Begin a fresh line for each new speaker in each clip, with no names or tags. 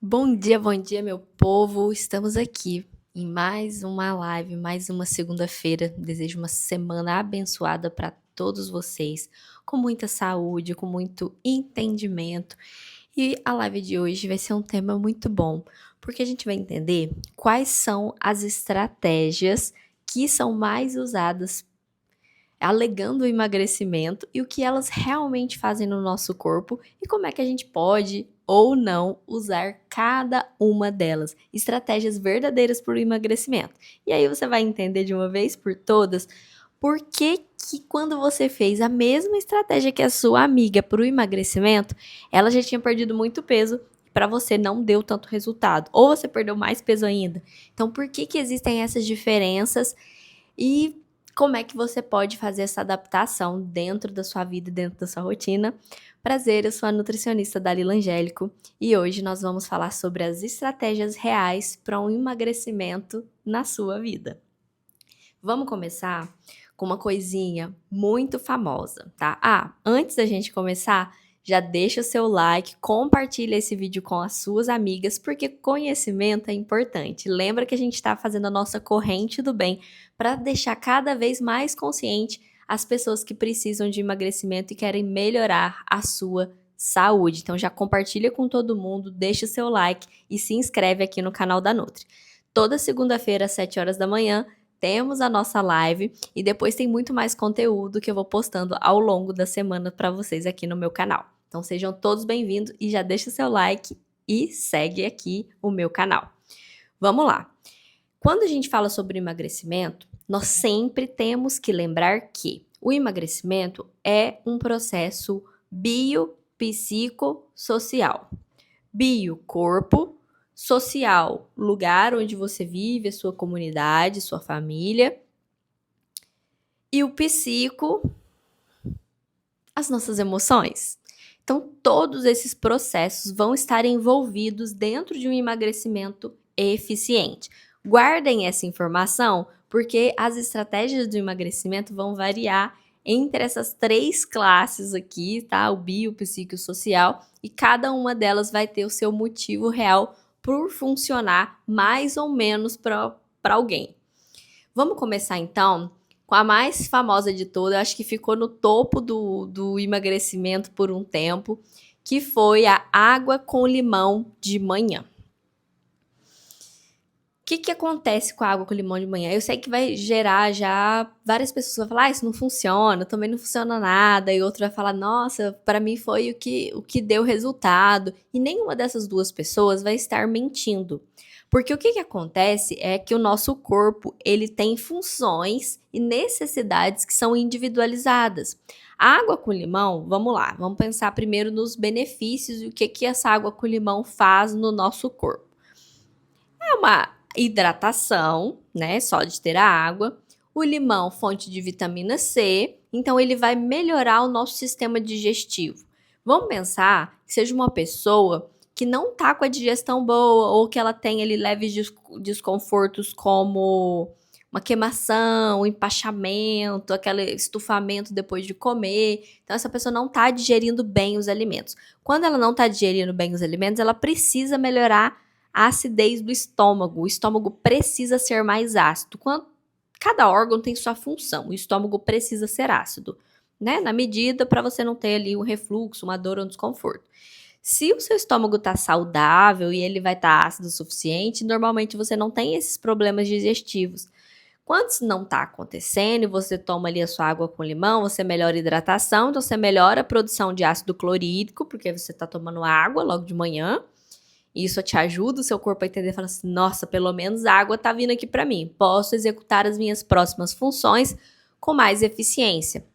Bom dia, meu povo. Estamos aqui em mais uma live, mais uma segunda-feira. Desejo uma semana abençoada para todos vocês, com muita saúde, com muito entendimento. E a live de hoje vai ser um tema muito bom, porque a gente vai entender quais são as estratégias que são mais usadas alegando o emagrecimento e o que elas realmente fazem no nosso corpo e como é que a gente pode ou não usar cada uma delas. Estratégias verdadeiras para o emagrecimento. E aí você vai entender de uma vez por todas por que quando você fez a mesma estratégia que a sua amiga para o emagrecimento, ela já tinha perdido muito peso para você não deu tanto resultado, ou você perdeu mais peso ainda. Então, por que existem essas diferenças e como é que você pode fazer essa adaptação dentro da sua vida e dentro da sua rotina? Prazer, eu sou a nutricionista Dalila Angélico e hoje nós vamos falar sobre as estratégias reais para um emagrecimento na sua vida. Vamos começar com uma coisinha muito famosa, tá? Antes da gente começar, já deixa o seu like, compartilha esse vídeo com as suas amigas, porque conhecimento é importante. Lembra que a gente está fazendo a nossa corrente do bem para deixar cada vez mais consciente as pessoas que precisam de emagrecimento e querem melhorar a sua saúde. Então já compartilha com todo mundo, deixa o seu like e se inscreve aqui no canal da Nutri. Toda segunda-feira às 7 horas da manhã temos a nossa live e depois tem muito mais conteúdo que eu vou postando ao longo da semana para vocês aqui no meu canal. Então sejam todos bem-vindos e já deixa o seu like e segue aqui o meu canal. Vamos lá. Quando a gente fala sobre emagrecimento, nós sempre temos que lembrar que o emagrecimento é um processo biopsicossocial. Bio, corpo, social, lugar onde você vive, a sua comunidade, sua família. E o psico, as nossas emoções. Então, todos esses processos vão estar envolvidos dentro de um emagrecimento eficiente. Guardem essa informação, porque as estratégias do emagrecimento vão variar entre essas três classes aqui, tá? O bio, o psico e o social, e cada uma delas vai ter o seu motivo real por funcionar mais ou menos para alguém. Vamos começar então com a mais famosa de todas, acho que ficou no topo do emagrecimento por um tempo, que foi a água com limão de manhã. O que acontece com a água com limão de manhã? Eu sei que vai gerar já várias pessoas vão falar, isso não funciona, também não funciona nada, e outro vai falar, nossa, para mim foi o que deu resultado. E nenhuma dessas duas pessoas vai estar mentindo. Porque o que acontece é que o nosso corpo, ele tem funções e necessidades que são individualizadas. A água com limão, vamos lá, vamos pensar primeiro nos benefícios e o que essa água com limão faz no nosso corpo. É uma hidratação, né? Só de ter a água. O limão, fonte de vitamina C, então ele vai melhorar o nosso sistema digestivo. Vamos pensar que seja uma pessoa que não tá com a digestão boa ou que ela tem ali leves desconfortos como uma queimação, um empachamento, aquele estufamento depois de comer. Então essa pessoa não tá digerindo bem os alimentos. Quando ela não tá digerindo bem os alimentos, ela precisa melhorar a acidez do estômago. O estômago precisa ser mais ácido. Cada órgão tem sua função. O estômago precisa ser ácido, né? Na medida para você não ter ali um refluxo, uma dor ou um desconforto. Se o seu estômago está saudável e ele vai estar ácido o suficiente, normalmente você não tem esses problemas digestivos. Quando isso não está acontecendo e você toma ali a sua água com limão, você melhora a hidratação, então você melhora a produção de ácido clorídrico, porque você está tomando água logo de manhã. Isso te ajuda o seu corpo a entender e falar assim, nossa, pelo menos a água tá vindo aqui para mim. Posso executar as minhas próximas funções com mais eficiência,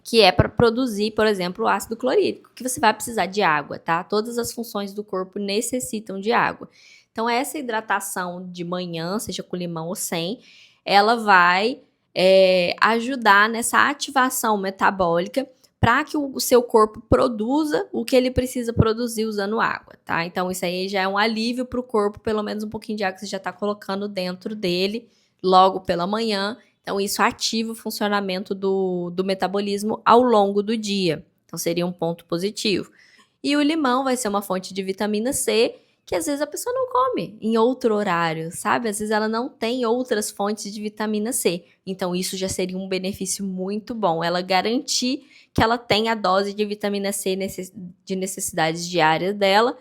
que é para produzir, por exemplo, o ácido clorídrico, que você vai precisar de água, tá? Todas as funções do corpo necessitam de água. Então, essa hidratação de manhã, seja com limão ou sem, ela vai ajudar nessa ativação metabólica para que o seu corpo produza o que ele precisa produzir usando água, tá? Então, isso aí já é um alívio para o corpo, pelo menos um pouquinho de água que você já está colocando dentro dele logo pela manhã. Então, isso ativa o funcionamento do metabolismo ao longo do dia. Então, seria um ponto positivo. E o limão vai ser uma fonte de vitamina C que às vezes a pessoa não come em outro horário, sabe? Às vezes ela não tem outras fontes de vitamina C. Então isso já seria um benefício muito bom, ela garantir que ela tem a dose de vitamina C de necessidades diárias dela,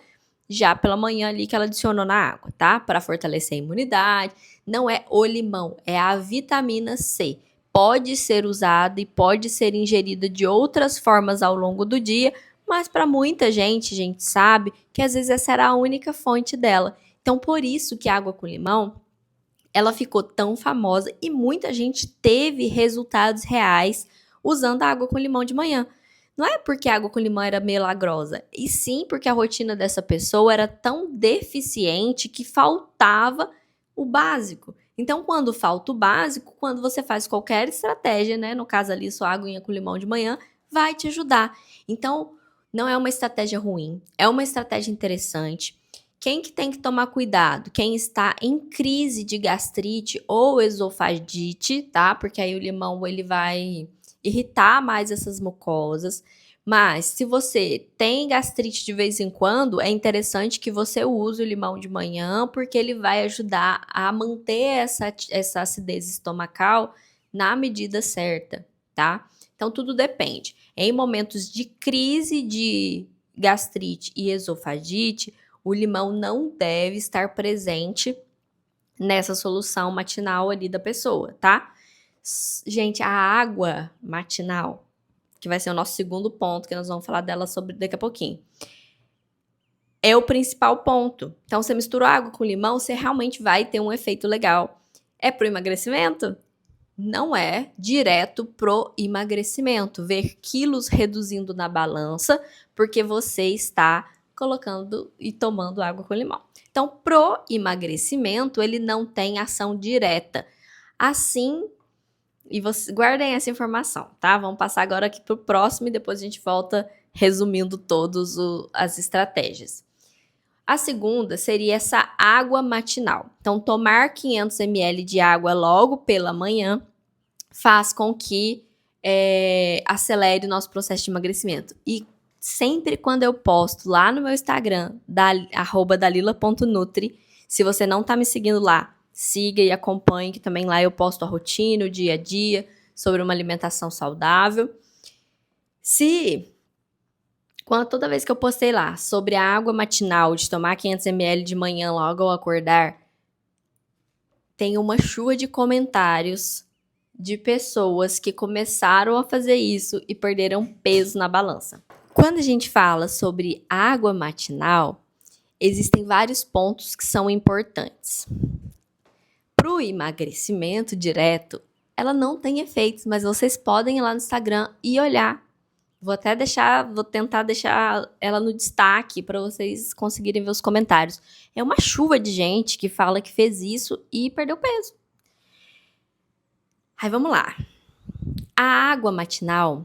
já pela manhã ali que ela adicionou na água, tá? Para fortalecer a imunidade. Não é o limão, é a vitamina C. Pode ser usada e pode ser ingerida de outras formas ao longo do dia, mas para muita gente, a gente sabe que às vezes essa era a única fonte dela. Então, por isso que a água com limão, ela ficou tão famosa e muita gente teve resultados reais usando a água com limão de manhã. Não é porque a água com limão era milagrosa, e sim porque a rotina dessa pessoa era tão deficiente que faltava o básico. Então, quando falta o básico, quando você faz qualquer estratégia, né, no caso ali, sua aguinha com limão de manhã, vai te ajudar. Então, não é uma estratégia ruim, é uma estratégia interessante. Quem que tem que tomar cuidado? Quem está em crise de gastrite ou esofagite, tá? Porque aí o limão ele vai irritar mais essas mucosas. Mas se você tem gastrite de vez em quando, é interessante que você use o limão de manhã, porque ele vai ajudar a manter essa acidez estomacal na medida certa, tá? Então tudo depende. Em momentos de crise de gastrite e esofagite, o limão não deve estar presente nessa solução matinal ali da pessoa, tá? Gente, a água matinal, que vai ser o nosso segundo ponto, que nós vamos falar dela sobre daqui a pouquinho, é o principal ponto. Então, você mistura água com limão, você realmente vai ter um efeito legal. É pro emagrecimento? Não é direto pro emagrecimento, ver quilos reduzindo na balança, porque você está colocando e tomando água com limão. Então, pro emagrecimento, ele não tem ação direta. Assim, e vocês guardem essa informação, tá? Vamos passar agora aqui pro próximo e depois a gente volta resumindo todas as estratégias. A segunda seria essa água matinal. Então, tomar 500 ml de água logo pela manhã faz com que acelere o nosso processo de emagrecimento. E sempre quando eu posto lá no meu Instagram, @dalila.nutri, se você não tá me seguindo lá, siga e acompanhe, que também lá eu posto a rotina, o dia a dia, sobre uma alimentação saudável. Toda vez que eu postei lá sobre a água matinal, de tomar 500 ml de manhã logo ao acordar, tem uma chuva de comentários de pessoas que começaram a fazer isso e perderam peso na balança. Quando a gente fala sobre água matinal, existem vários pontos que são importantes. Para o emagrecimento direto, ela não tem efeitos, mas vocês podem ir lá no Instagram e olhar. Vou tentar deixar ela no destaque para vocês conseguirem ver os comentários. É uma chuva de gente que fala que fez isso e perdeu peso. Aí vamos lá. A água matinal,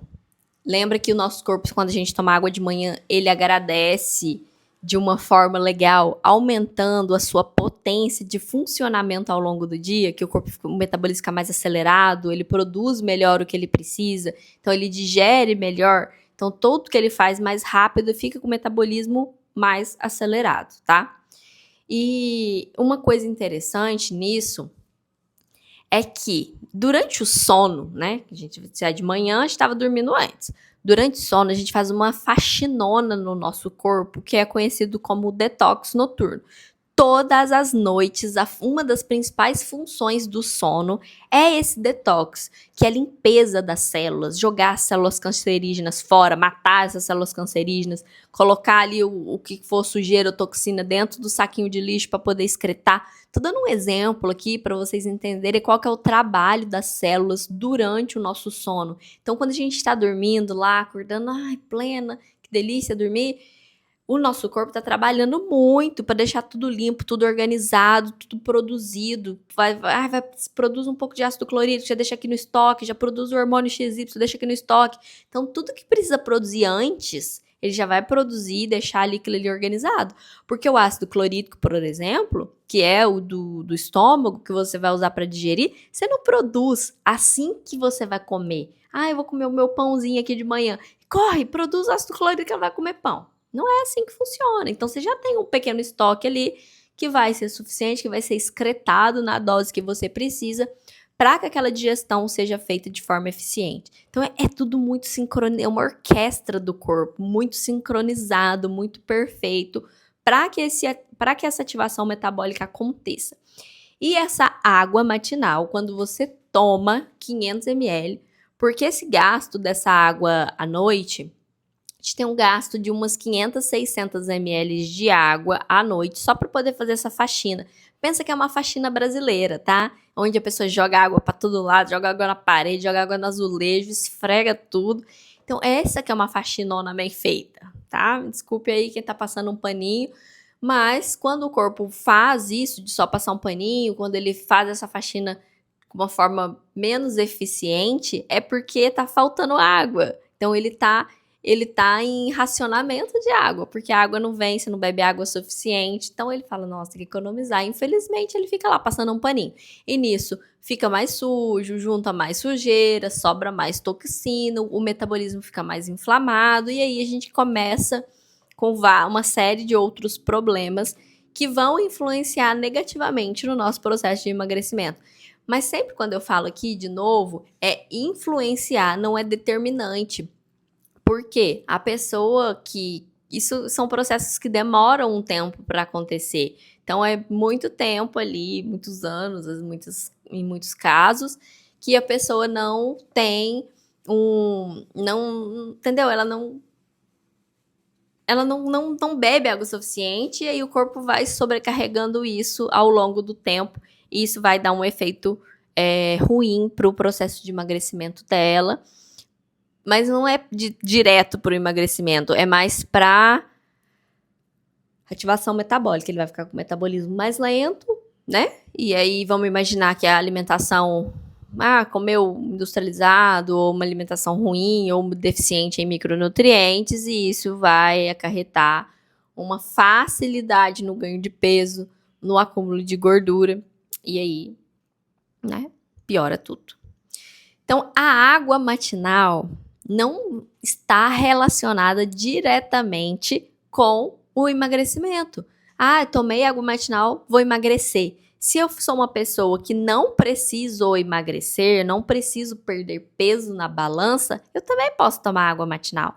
lembra que o nosso corpo, quando a gente toma água de manhã, ele agradece de uma forma legal, aumentando a sua potência de funcionamento ao longo do dia, que o metabolismo fica mais acelerado, ele produz melhor o que ele precisa, então ele digere melhor, então tudo que ele faz mais rápido fica com o metabolismo mais acelerado, tá? E uma coisa interessante nisso é que durante o sono, né, a gente sai de manhã, a gente estava dormindo antes. Durante o sono, a gente faz uma faxinona no nosso corpo, que é conhecido como detox noturno. Todas as noites, uma das principais funções do sono é esse detox, que é a limpeza das células, jogar as células cancerígenas fora, matar essas células cancerígenas, colocar ali o que for sujeira ou toxina dentro do saquinho de lixo para poder excretar. Tô dando um exemplo aqui para vocês entenderem qual que é o trabalho das células durante o nosso sono. Então, quando a gente está dormindo lá, acordando, ai, plena, que delícia dormir, o nosso corpo está trabalhando muito para deixar tudo limpo, tudo organizado, tudo produzido. Produz um pouco de ácido clorídrico, já deixa aqui no estoque, já produz o hormônio XY, deixa aqui no estoque. Então, tudo que precisa produzir antes, ele já vai produzir e deixar ali aquilo ali organizado. Porque o ácido clorídrico, por exemplo, que é o do estômago, que você vai usar para digerir, você não produz assim que você vai comer. Ah, eu vou comer o meu pãozinho aqui de manhã. Corre, produz ácido clorídrico que ela vai comer pão. Não é assim que funciona. Então, você já tem um pequeno estoque ali que vai ser suficiente, que vai ser excretado na dose que você precisa para que aquela digestão seja feita de forma eficiente. Então, é tudo muito sincronizado, é uma orquestra do corpo, muito sincronizado, muito perfeito para que essa ativação metabólica aconteça. E essa água matinal, quando você toma 500 ml, porque esse gasto dessa água à noite, a gente tem um gasto de umas 500, 600 ml de água à noite só para poder fazer essa faxina. Pensa que é uma faxina brasileira, tá? Onde a pessoa joga água para todo lado, joga água na parede, joga água no azulejo, esfrega tudo. Então, essa que é uma faxinona bem feita, tá? Desculpe aí quem tá passando um paninho, mas quando o corpo faz isso, de só passar um paninho, quando ele faz essa faxina de uma forma menos eficiente, é porque tá faltando água. Então, ele tá em racionamento de água, porque a água não vem, você não bebe água suficiente. Então ele fala, nossa, tem que economizar. Infelizmente, ele fica lá passando um paninho. E nisso, fica mais sujo, junta mais sujeira, sobra mais toxina, o metabolismo fica mais inflamado. E aí a gente começa com uma série de outros problemas que vão influenciar negativamente no nosso processo de emagrecimento. Mas sempre quando eu falo aqui, de novo, é influenciar, não é determinante. Porque a pessoa que. Isso são processos que demoram um tempo para acontecer. Então, é muito tempo ali, muitos anos, em muitos casos, que a pessoa não tem não, entendeu? Ela não bebe água suficiente e aí o corpo vai sobrecarregando isso ao longo do tempo. E isso vai dar um efeito ruim para o processo de emagrecimento dela. Mas não é direto para o emagrecimento, é mais para ativação metabólica. Ele vai ficar com o metabolismo mais lento, né? E aí vamos imaginar que a alimentação, comeu industrializado, ou uma alimentação ruim, ou deficiente em micronutrientes, e isso vai acarretar uma facilidade no ganho de peso, no acúmulo de gordura, e aí, né, piora tudo. Então, a água matinal não está relacionada diretamente com o emagrecimento. Tomei água matinal, vou emagrecer. Se eu sou uma pessoa que não preciso emagrecer, não preciso perder peso na balança, eu também posso tomar água matinal,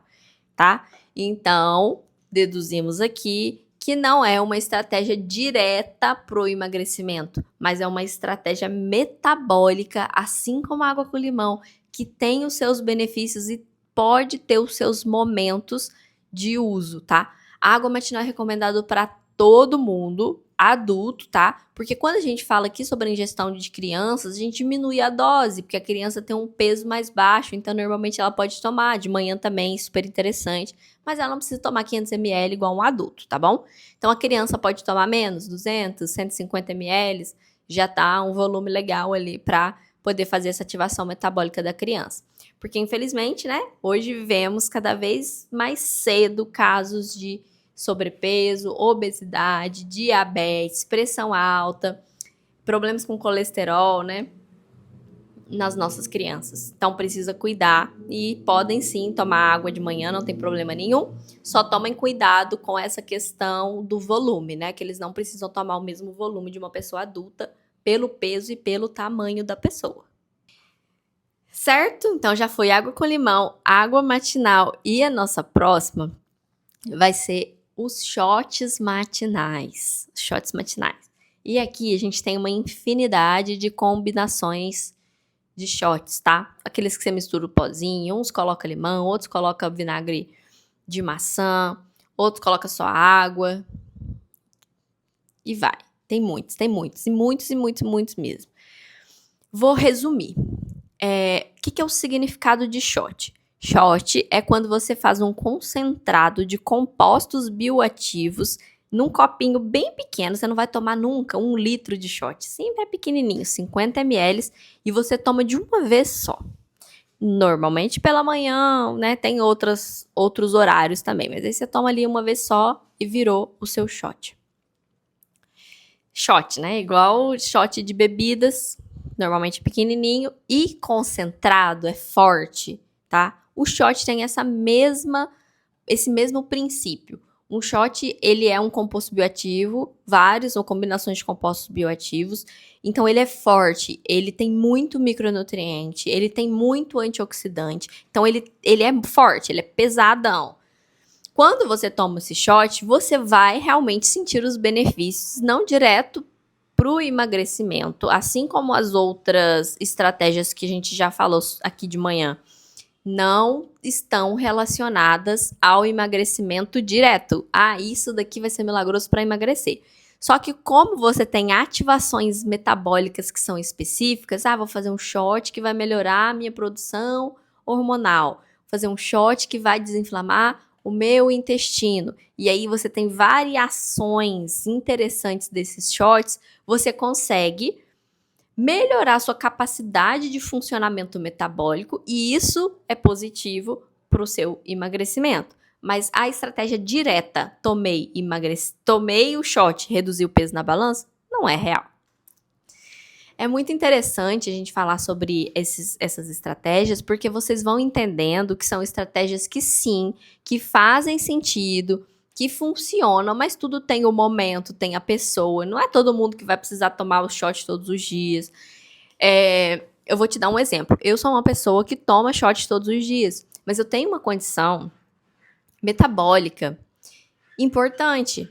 tá? Então, deduzimos aqui que não é uma estratégia direta para o emagrecimento, mas é uma estratégia metabólica, assim como a água com limão, que tem os seus benefícios e pode ter os seus momentos de uso, tá? A água matinal é recomendado para todo mundo, adulto, tá? Porque quando a gente fala aqui sobre a ingestão de crianças, a gente diminui a dose, porque a criança tem um peso mais baixo, então normalmente ela pode tomar, de manhã também, super interessante, mas ela não precisa tomar 500 ml igual um adulto, tá bom? Então a criança pode tomar menos, 200, 150 ml, já tá um volume legal ali para poder fazer essa ativação metabólica da criança. Porque infelizmente, né, hoje vivemos cada vez mais cedo casos de sobrepeso, obesidade, diabetes, pressão alta, problemas com colesterol, né, nas nossas crianças. Então precisa cuidar e podem sim tomar água de manhã, não tem problema nenhum. Só tomem cuidado com essa questão do volume, né, que eles não precisam tomar o mesmo volume de uma pessoa adulta pelo peso e pelo tamanho da pessoa. Certo? Então já foi água com limão, água matinal, e a nossa próxima vai ser os shots matinais. Shots matinais. E aqui a gente tem uma infinidade de combinações de shots, tá? Aqueles que você mistura o pozinho, uns coloca limão, outros coloca vinagre de maçã, outros coloca só água. E vai. Tem muitos, e muitos mesmo. Vou resumir. O que é o significado de shot? Shot é quando você faz um concentrado de compostos bioativos num copinho bem pequeno. Você não vai tomar nunca 1 litro de shot. Sempre é pequenininho, 50 ml, e você toma de uma vez só. Normalmente pela manhã, né? Tem outros horários também, mas aí você toma ali uma vez só e virou o seu shot. Shot, né? Igual shot de bebidas, normalmente pequenininho e concentrado, é forte, tá? O shot tem essa mesma esse mesmo princípio. Um shot, ele é um composto bioativo, vários ou combinações de compostos bioativos. Então, ele é forte, ele tem muito micronutriente, ele tem muito antioxidante. Então, ele é forte, ele é pesadão. Quando você toma esse shot, você vai realmente sentir os benefícios, não direto para o emagrecimento, assim como as outras estratégias que a gente já falou aqui de manhã, não estão relacionadas ao emagrecimento direto. Ah, isso daqui vai ser milagroso para emagrecer. Só que como você tem ativações metabólicas que são específicas, vou fazer um shot que vai melhorar a minha produção hormonal, vou fazer um shot que vai desinflamar o meu intestino. E aí você tem variações interessantes desses shots, você consegue melhorar sua capacidade de funcionamento metabólico e isso é positivo para o seu emagrecimento. Mas a estratégia direta, tomei o shot, reduzi o peso na balança, não é real. É muito interessante a gente falar sobre essas estratégias, porque vocês vão entendendo que são estratégias que sim, que fazem sentido, que funcionam, mas tudo tem o momento, tem a pessoa. Não é todo mundo que vai precisar tomar o shot todos os dias. Eu vou te dar um exemplo. Eu sou uma pessoa que toma shot todos os dias, mas eu tenho uma condição metabólica importante.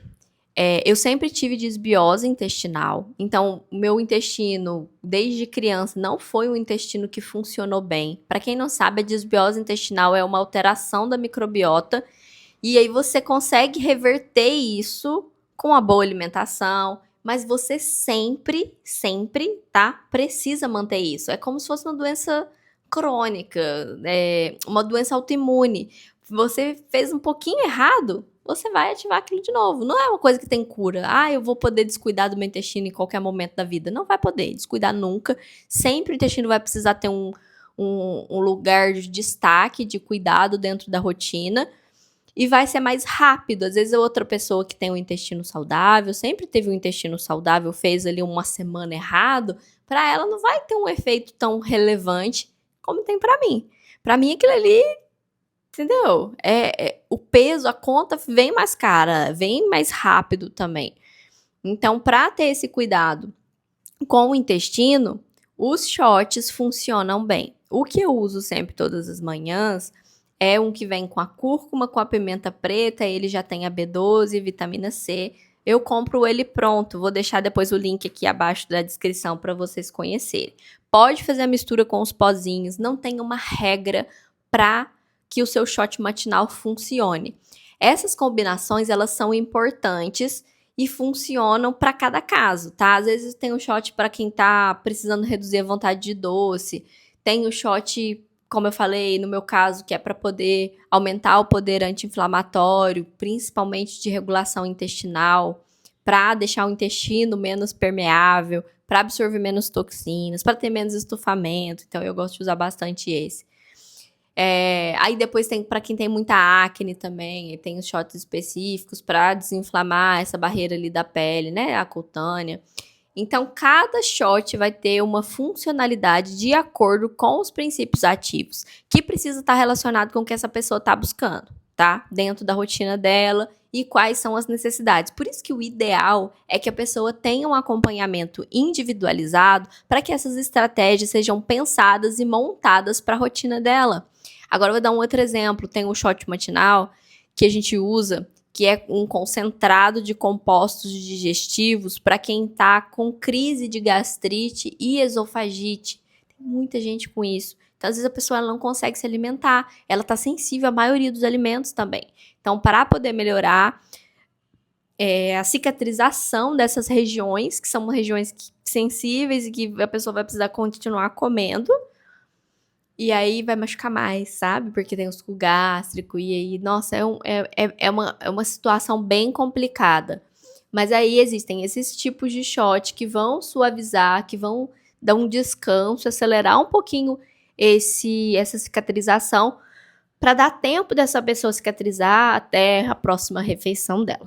Eu sempre tive desbiose intestinal, então o meu intestino, desde criança, não foi um intestino que funcionou bem. Para quem não sabe, a desbiose intestinal é uma alteração da microbiota, e aí você consegue reverter isso com a boa alimentação, mas você sempre, tá? Precisa manter isso. É como se fosse uma doença crônica, uma doença autoimune. Você fez um pouquinho errado, você vai ativar aquilo de novo. Não é uma coisa que tem cura. Eu vou poder descuidar do meu intestino em qualquer momento da vida. Não vai poder descuidar nunca. Sempre o intestino vai precisar ter um lugar de destaque, de cuidado dentro da rotina. E vai ser mais rápido. Às vezes, a outra pessoa que tem um intestino saudável, sempre teve um intestino saudável, fez ali uma semana errado, para ela não vai ter um efeito tão relevante como tem para mim. Para mim, aquilo ali, entendeu? O peso, a conta vem mais cara, vem mais rápido também. Então, para ter esse cuidado com o intestino, os shots funcionam bem. O que eu uso sempre todas as manhãs é um que vem com a cúrcuma, com a pimenta preta, ele já tem a B12 e vitamina C. Eu compro ele pronto, vou deixar depois o link aqui abaixo da descrição para vocês conhecerem. Pode fazer a mistura com os pozinhos, não tem uma regra para que o seu shot matinal funcione. Essas combinações, elas são importantes e funcionam para cada caso, tá? Às vezes tem um shot para quem tá precisando reduzir a vontade de doce, tem o shot, como eu falei, no meu caso, que é para poder aumentar o poder anti-inflamatório, principalmente de regulação intestinal, para deixar o intestino menos permeável, para absorver menos toxinas, para ter menos estufamento. Então, eu gosto de usar bastante esse. Aí depois tem para quem tem muita acne também, tem os shots específicos para desinflamar essa barreira ali da pele, né, a cutânea. Então, cada shot vai ter uma funcionalidade de acordo com os princípios ativos, que precisa estar relacionado com o que essa pessoa está buscando, tá? Dentro da rotina dela e quais são as necessidades. Por isso que o ideal é que a pessoa tenha um acompanhamento individualizado para que essas estratégias sejam pensadas e montadas para a rotina dela. Agora eu vou dar um outro exemplo. Tem o shot matinal que a gente usa, que é um concentrado de compostos digestivos para quem está com crise de gastrite e esofagite. Tem muita gente com isso. Então, às vezes, a pessoa não consegue se alimentar. Ela está sensível à maioria dos alimentos também. Então, para poder melhorar a cicatrização dessas regiões, que são regiões sensíveis e que a pessoa vai precisar continuar comendo, e aí vai machucar mais, sabe? Porque tem o suco gástrico, e aí, nossa, é uma situação bem complicada. Mas aí existem esses tipos de shot que vão suavizar, que vão dar um descanso, acelerar um pouquinho essa cicatrização, para dar tempo dessa pessoa cicatrizar até a próxima refeição dela,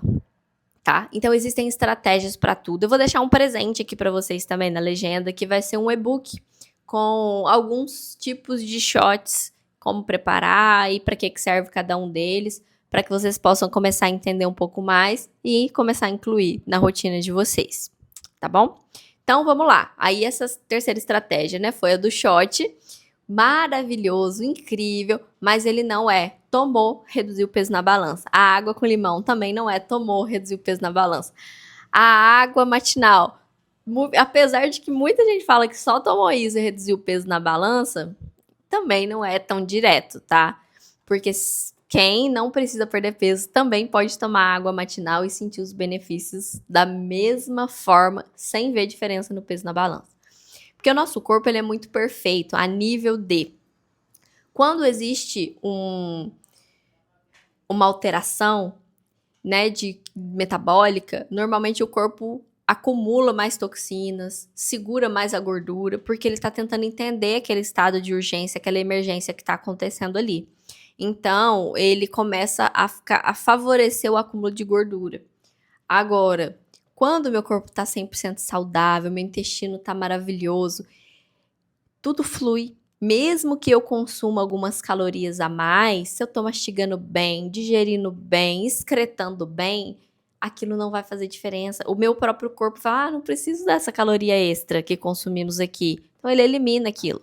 tá? Então existem estratégias para tudo. Eu vou deixar um presente aqui para vocês também na legenda, que vai ser um e-book com alguns tipos de shots, como preparar e para que serve cada um deles, para que vocês possam começar a entender um pouco mais e começar a incluir na rotina de vocês, tá bom? Então, vamos lá. Aí, essa terceira estratégia, né, foi a do shot. Maravilhoso, incrível, mas ele não é tomou, reduziu o peso na balança. A água com limão também não é tomou, reduziu o peso na balança. A água matinal, apesar de que muita gente fala que só tomou isso e reduziu o peso na balança, também não é tão direto, tá? Porque quem não precisa perder peso também pode tomar água matinal e sentir os benefícios da mesma forma, sem ver diferença no peso na balança. Porque o nosso corpo ele é muito perfeito a nível de quando existe uma alteração, né, de metabólica, normalmente o corpo acumula mais toxinas, segura mais a gordura, porque ele está tentando entender aquele estado de urgência, aquela emergência que está acontecendo ali. Então, ele começa a favorecer o acúmulo de gordura. Agora, quando meu corpo está 100% saudável, meu intestino está maravilhoso, tudo flui. Mesmo que eu consuma algumas calorias a mais, se eu tô mastigando bem, digerindo bem, excretando bem, aquilo não vai fazer diferença. O meu próprio corpo fala, não preciso dessa caloria extra que consumimos aqui. Então ele elimina aquilo.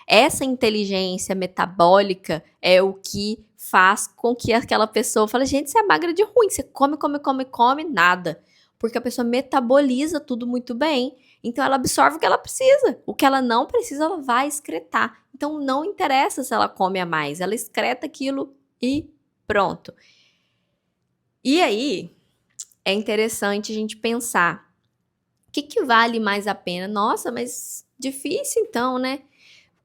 Essa inteligência metabólica é o que faz com que aquela pessoa fale, gente, você é magra de ruim, você come, nada. Porque a pessoa metaboliza tudo muito bem. Então, ela absorve o que ela precisa. O que ela não precisa, ela vai excretar. Então, não interessa se ela come a mais. Ela excreta aquilo e pronto. E aí, é interessante a gente pensar. O que vale mais a pena? Nossa, mas difícil então, né?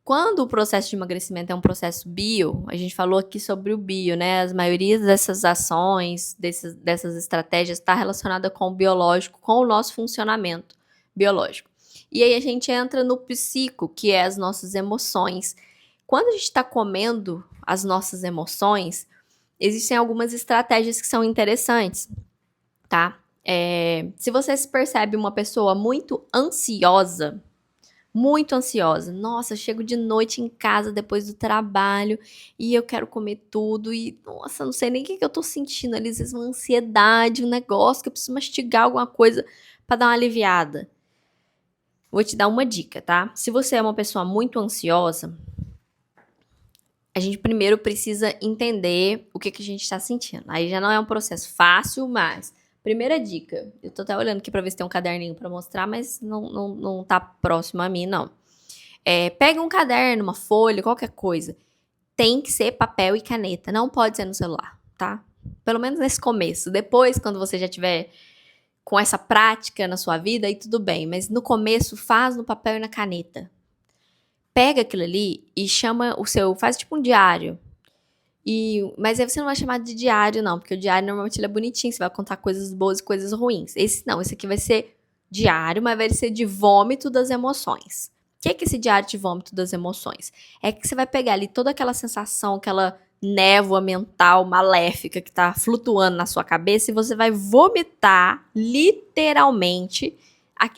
Quando o processo de emagrecimento é um processo bio, a gente falou aqui sobre o bio, né? As maioria dessas ações, dessas estratégias está relacionada com o biológico, com o nosso funcionamento biológico. E aí a gente entra no psico, que é as nossas emoções. Quando a gente está comendo as nossas emoções, existem algumas estratégias que são interessantes, tá? Se você se percebe uma pessoa muito ansiosa, nossa, chego de noite em casa depois do trabalho e eu quero comer tudo e, nossa, não sei nem o que eu tô sentindo ali, às vezes uma ansiedade, um negócio que eu preciso mastigar alguma coisa pra dar uma aliviada. Vou te dar uma dica, tá? Se você é uma pessoa muito ansiosa, a gente primeiro precisa entender o que a gente tá sentindo. Aí já não é um processo fácil, mas primeira dica, eu tô até olhando aqui pra ver se tem um caderninho pra mostrar, mas não tá próximo a mim, não. Pega um caderno, uma folha, qualquer coisa. Tem que ser papel e caneta, não pode ser no celular, tá? Pelo menos nesse começo. Depois, quando você já tiver com essa prática na sua vida, aí tudo bem. Mas no começo, faz no papel e na caneta. Pega aquilo ali e chama faz tipo um diário. Mas aí você não vai chamar de diário, não, porque o diário normalmente ele é bonitinho, você vai contar coisas boas e coisas ruins. Esse aqui vai ser diário, mas vai ser de vômito das emoções. O que é esse diário de vômito das emoções? É que você vai pegar ali toda aquela sensação, aquela névoa mental maléfica que tá flutuando na sua cabeça e você vai vomitar, literalmente,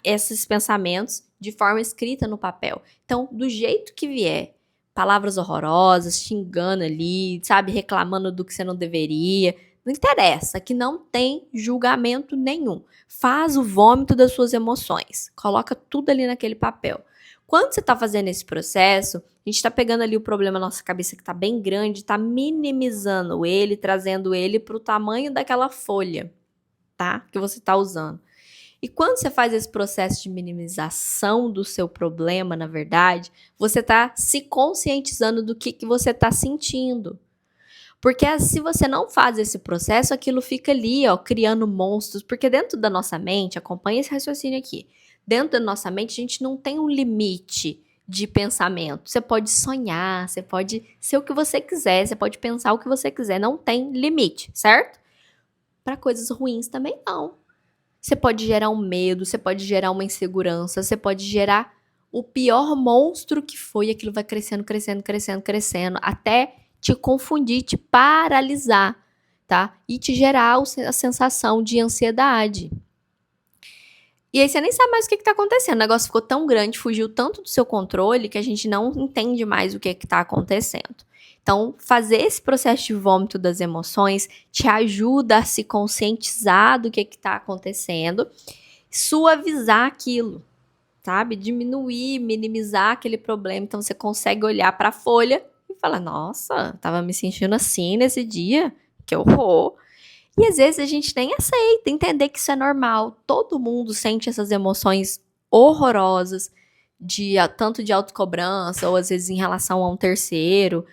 esses pensamentos de forma escrita no papel. Então, do jeito que vier, palavras horrorosas, xingando ali, sabe, reclamando do que você não deveria. Não interessa, que não tem julgamento nenhum. Faz o vômito das suas emoções. Coloca tudo ali naquele papel. Quando você está fazendo esse processo, a gente está pegando ali o problema na nossa cabeça que está bem grande, está minimizando ele, trazendo ele para o tamanho daquela folha, tá? Que você está usando. E quando você faz esse processo de minimização do seu problema, na verdade, você está se conscientizando do que você está sentindo. Porque se você não faz esse processo, aquilo fica ali, ó, criando monstros. Porque dentro da nossa mente, acompanha esse raciocínio aqui, dentro da nossa mente a gente não tem um limite de pensamento. Você pode sonhar, você pode ser o que você quiser, você pode pensar o que você quiser, não tem limite, certo? Para coisas ruins também não. Você pode gerar um medo, você pode gerar uma insegurança, você pode gerar o pior monstro que foi, aquilo vai crescendo, até te confundir, te paralisar, tá? E te gerar a sensação de ansiedade. E aí você nem sabe mais o que tá acontecendo. O negócio ficou tão grande, fugiu tanto do seu controle que a gente não entende mais o que tá acontecendo. Então, fazer esse processo de vômito das emoções te ajuda a se conscientizar do que tá acontecendo, suavizar aquilo, sabe? Diminuir, minimizar aquele problema. Então, você consegue olhar pra folha e falar: nossa, tava me sentindo assim nesse dia, que horror. E às vezes a gente nem aceita, entender que isso é normal. Todo mundo sente essas emoções horrorosas, tanto de autocobrança, ou às vezes em relação a um terceiro.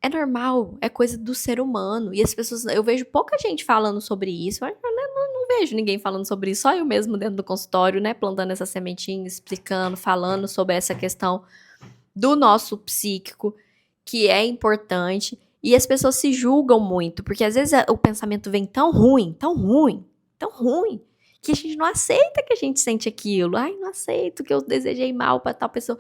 É normal, é coisa do ser humano. E as pessoas, eu vejo pouca gente falando sobre isso. Eu não vejo ninguém falando sobre isso, só eu mesmo dentro do consultório, né? Plantando essa sementinha, explicando, falando sobre essa questão do nosso psíquico, que é importante. E as pessoas se julgam muito, porque às vezes o pensamento vem tão ruim, tão ruim, tão ruim, que a gente não aceita que a gente sente aquilo. Ai, não aceito que eu desejei mal pra tal pessoa.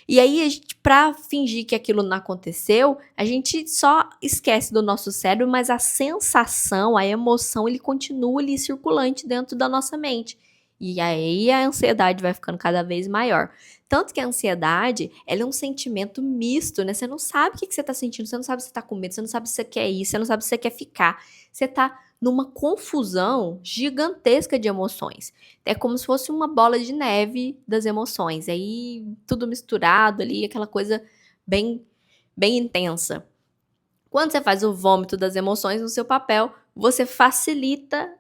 E aí, a gente, pra fingir que aquilo não aconteceu, a gente só esquece do nosso cérebro, mas a sensação, a emoção, ele continua ali circulante dentro da nossa mente. E aí a ansiedade vai ficando cada vez maior. Tanto que a ansiedade, ela é um sentimento misto, né? Você não sabe o que você tá sentindo, você não sabe se você tá com medo, você não sabe se você quer ir, você não sabe se você quer ficar. Você tá numa confusão gigantesca de emoções. É como se fosse uma bola de neve das emoções. Aí tudo misturado ali, aquela coisa bem, bem intensa. Quando você faz o vômito das emoções no seu papel, você facilita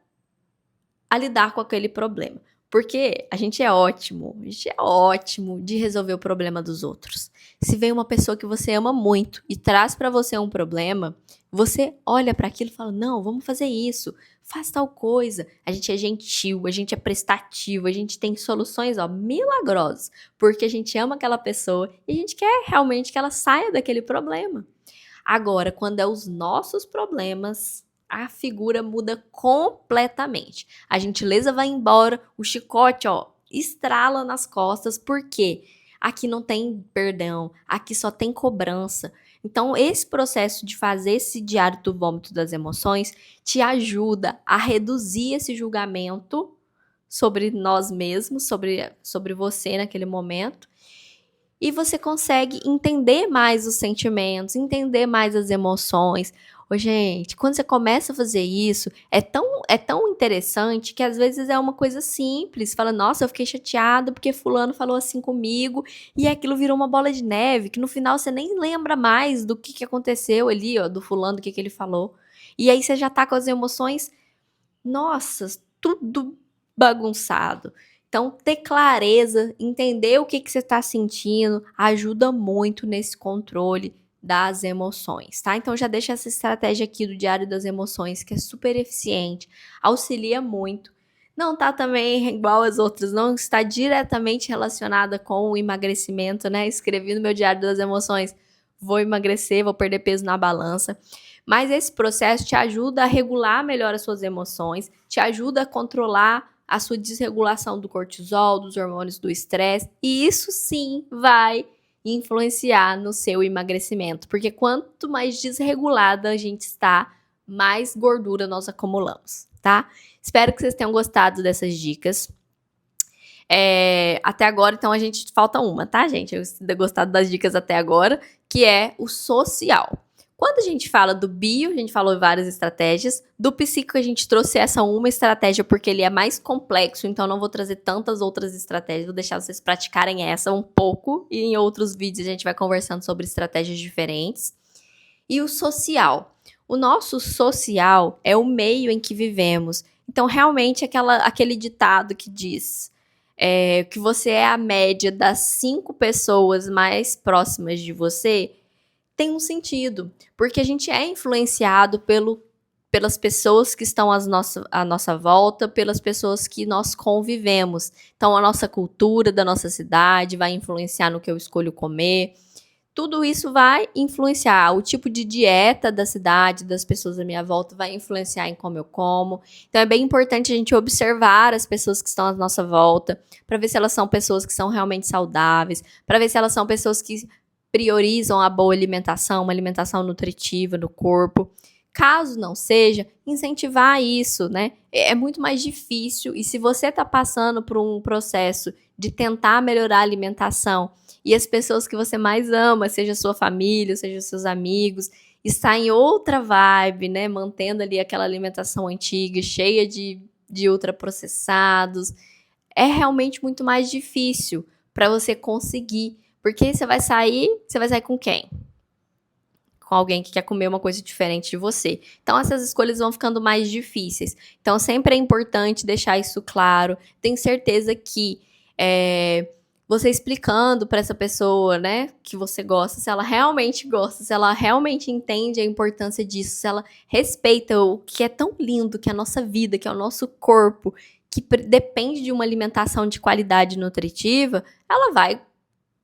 a lidar com aquele problema. Porque a gente é ótimo de resolver o problema dos outros. Se vem uma pessoa que você ama muito e traz pra você um problema, você olha pra aquilo e fala: não, vamos fazer isso, faz tal coisa. A gente é gentil, a gente é prestativo, a gente tem soluções, ó, milagrosas, porque a gente ama aquela pessoa e a gente quer realmente que ela saia daquele problema. Agora, quando é os nossos problemas, a figura muda completamente. A gentileza vai embora, o chicote, ó, estrala nas costas, porque aqui não tem perdão, aqui só tem cobrança. Então, esse processo de fazer esse diário do vômito das emoções te ajuda a reduzir esse julgamento sobre nós mesmos, sobre você naquele momento. E você consegue entender mais os sentimentos, entender mais as emoções. Ô, gente, quando você começa a fazer isso, é tão interessante que às vezes é uma coisa simples. Fala: nossa, eu fiquei chateada porque fulano falou assim comigo, e aquilo virou uma bola de neve, que no final você nem lembra mais do que aconteceu ali, ó, do fulano, do que ele falou. E aí você já tá com as emoções, nossa, tudo bagunçado. Então, ter clareza, entender o que você está sentindo, ajuda muito nesse controle das emoções, tá? Então, já deixa essa estratégia aqui do Diário das Emoções, que é super eficiente, auxilia muito. Não tá também igual as outras, não está diretamente relacionada com o emagrecimento, né? Escrevi no meu Diário das Emoções: vou emagrecer, vou perder peso na balança. Mas esse processo te ajuda a regular melhor as suas emoções, te ajuda a controlar a sua desregulação do cortisol, dos hormônios do estresse, e isso sim vai influenciar no seu emagrecimento, porque quanto mais desregulada a gente está, mais gordura nós acumulamos, tá? Espero que vocês tenham gostado dessas dicas. Até agora, então, a gente falta uma, tá, gente? Eu ter gostado das dicas até agora, que é o social. Quando a gente fala do bio, a gente falou várias estratégias. Do psíquico, a gente trouxe essa uma estratégia porque ele é mais complexo, então não vou trazer tantas outras estratégias. Vou deixar vocês praticarem essa um pouco e em outros vídeos a gente vai conversando sobre estratégias diferentes. E o social. O nosso social é o meio em que vivemos. Então, realmente, aquele ditado que diz que você é a média das 5 pessoas mais próximas de você, tem um sentido, porque a gente é influenciado pelas pessoas que estão à nossa volta, pelas pessoas que nós convivemos. Então, a nossa cultura da nossa cidade vai influenciar no que eu escolho comer. Tudo isso vai influenciar. O tipo de dieta da cidade, das pessoas à minha volta, vai influenciar em como eu como. Então, é bem importante a gente observar as pessoas que estão à nossa volta, para ver se elas são pessoas que são realmente saudáveis, para ver se elas são pessoas que priorizam a boa alimentação, uma alimentação nutritiva no corpo. Caso não seja, incentivar isso, né? É muito mais difícil, e se você está passando por um processo de tentar melhorar a alimentação e as pessoas que você mais ama, seja sua família, seja seus amigos, está em outra vibe, né? Mantendo ali aquela alimentação antiga, cheia de ultraprocessados, é realmente muito mais difícil para você conseguir. Porque você vai sair com quem? Com alguém que quer comer uma coisa diferente de você. Então, essas escolhas vão ficando mais difíceis. Então, sempre é importante deixar isso claro. Tenho certeza que você explicando para essa pessoa, né, que você gosta, se ela realmente gosta, se ela realmente entende a importância disso, se ela respeita o que é tão lindo, que é a nossa vida, que é o nosso corpo, que depende de uma alimentação de qualidade nutritiva, ela vai,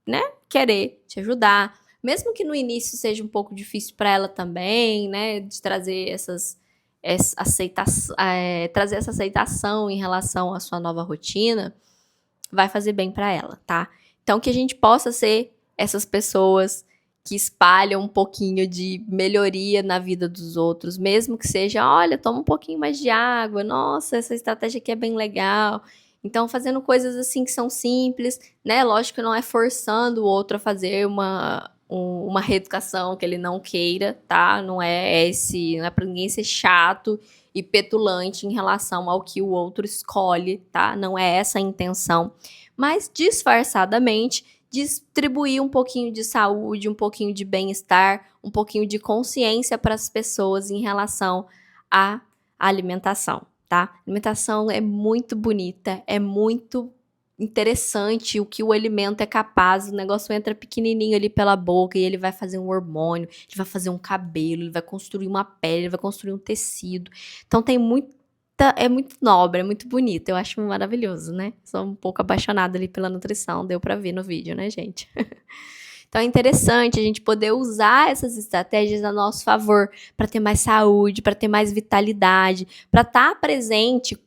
né, querer te ajudar. Mesmo que no início seja um pouco difícil para ela também, né, de trazer trazer essa aceitação em relação à sua nova rotina, vai fazer bem para ela, tá? Então, que a gente possa ser essas pessoas que espalham um pouquinho de melhoria na vida dos outros, mesmo que seja, olha, toma um pouquinho mais de água, nossa, essa estratégia aqui é bem legal. Então, fazendo coisas assim que são simples, né? Lógico que não é forçando o outro a fazer uma reeducação que ele não queira, tá? Não é para ninguém ser chato e petulante em relação ao que o outro escolhe, tá? Não é essa a intenção. Mas, disfarçadamente, distribuir um pouquinho de saúde, um pouquinho de bem-estar, um pouquinho de consciência para as pessoas em relação à alimentação, tá? A alimentação é muito bonita, é muito interessante o que o alimento é capaz. O negócio entra pequenininho ali pela boca e ele vai fazer um hormônio, ele vai fazer um cabelo, ele vai construir uma pele, ele vai construir um tecido. Então tem é muito nobre, é muito bonito. Eu acho maravilhoso, né? Sou um pouco apaixonada ali pela nutrição, deu pra ver no vídeo, né, gente? Então é interessante a gente poder usar essas estratégias a nosso favor para ter mais saúde, para ter mais vitalidade, para estar presente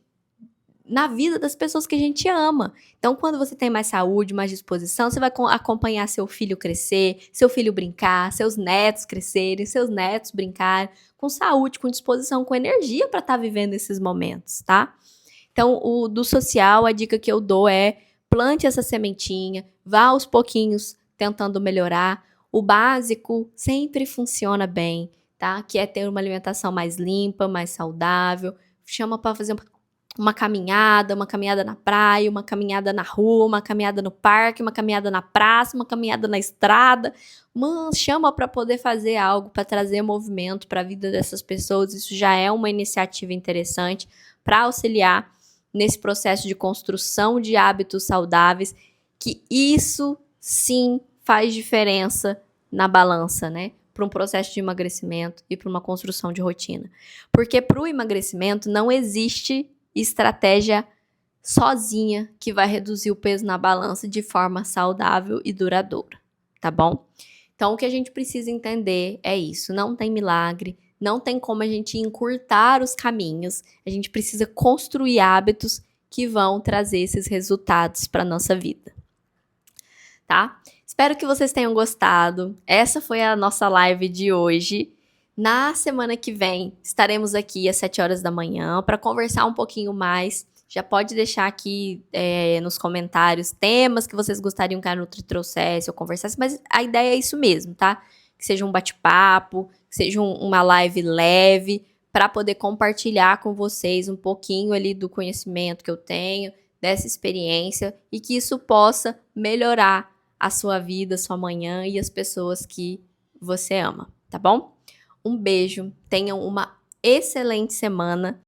na vida das pessoas que a gente ama. Então, quando você tem mais saúde, mais disposição, você vai acompanhar seu filho crescer, seu filho brincar, seus netos crescerem, seus netos brincarem, com saúde, com disposição, com energia para estar vivendo esses momentos, tá? Então, do social, a dica que eu dou é plante essa sementinha, vá aos pouquinhos tentando melhorar. O básico sempre funciona bem, tá? Que é ter uma alimentação mais limpa, mais saudável. Chama para fazer uma caminhada na praia, uma caminhada na rua, uma caminhada no parque, uma caminhada na praça, uma caminhada na estrada. Chama para poder fazer algo, para trazer movimento para a vida dessas pessoas. Isso já é uma iniciativa interessante para auxiliar nesse processo de construção de hábitos saudáveis, que isso sim faz diferença na balança, né? Para um processo de emagrecimento e para uma construção de rotina. Porque para o emagrecimento não existe estratégia sozinha que vai reduzir o peso na balança de forma saudável e duradoura, tá bom? Então, o que a gente precisa entender é isso, não tem milagre, não tem como a gente encurtar os caminhos, a gente precisa construir hábitos que vão trazer esses resultados para nossa vida, tá? Espero que vocês tenham gostado. Essa foi a nossa live de hoje. Na semana que vem, estaremos aqui às 7 horas da manhã para conversar um pouquinho mais. Já pode deixar aqui nos comentários temas que vocês gostariam que a Nutri trouxesse ou conversasse, mas a ideia é isso mesmo, tá? Que seja um bate-papo, que seja uma live leve, para poder compartilhar com vocês um pouquinho ali do conhecimento que eu tenho, dessa experiência, e que isso possa melhorar a sua vida, a sua manhã e as pessoas que você ama, tá bom? Um beijo, tenham uma excelente semana.